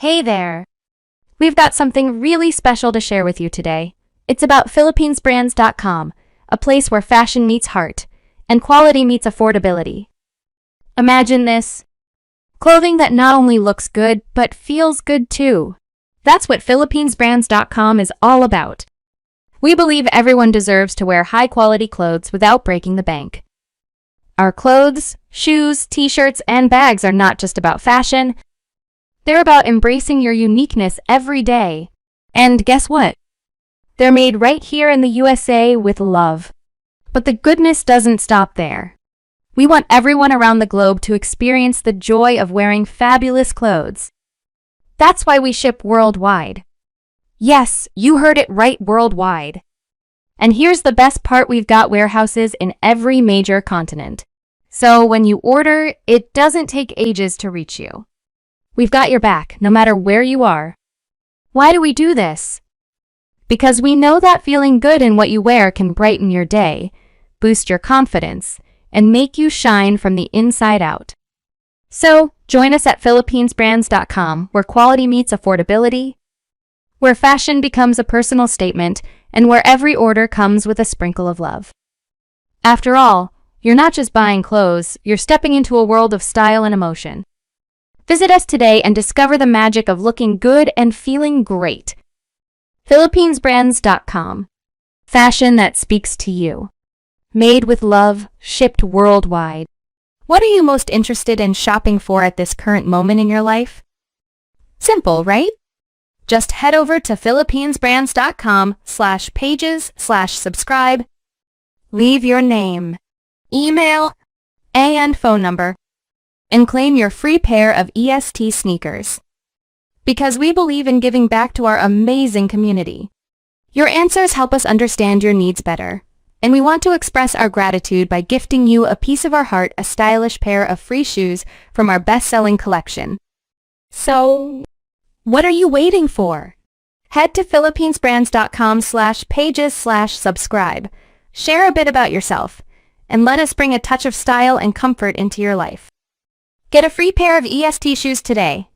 Hey there! We've got something really special to share with you today. It's about PhilippinesBrands.com, a place where fashion meets heart and quality meets affordability. Imagine this: clothing that not only looks good, but feels good too. That's what PhilippinesBrands.com is all about. We believe everyone deserves to wear high-quality clothes without breaking the bank. Our clothes, shoes, t-shirts, and bags are not just about fashion. They're about embracing your uniqueness every day. And guess what? They're made right here in the USA with love. But the goodness doesn't stop there. We want everyone around the globe to experience the joy of wearing fabulous clothes. That's why we ship worldwide. Yes, you heard it right, worldwide. And here's the best part: we've got warehouses in every major continent. So when you order, it doesn't take ages to reach you. We've got your back, no matter where you are. Why do we do this? Because we know that feeling good in what you wear can brighten your day, boost your confidence, and make you shine from the inside out. So, join us at PhilippinesBrands.com, where quality meets affordability, where fashion becomes a personal statement, and where every order comes with a sprinkle of love. After all, you're not just buying clothes, you're stepping into a world of style and emotion. Visit us today and discover the magic of looking good and feeling great. PhilippinesBrands.com. Fashion that speaks to you. Made with love, shipped worldwide. What are you most interested in shopping for at this current moment in your life? Simple, right? Just head over to PhilippinesBrands.com/pages/subscribe. Leave your name, email, and phone number, and claim your free pair of EST sneakers. Because we believe in giving back to our amazing community. Your answers help us understand your needs better, and we want to express our gratitude by gifting you a piece of our heart, a stylish pair of free shoes from our best-selling collection. So, what are you waiting for? Head to PhilippinesBrands.com/pages/subscribe. Share a bit about yourself, and let us bring a touch of style and comfort into your life. Get a free pair of EST shoes today.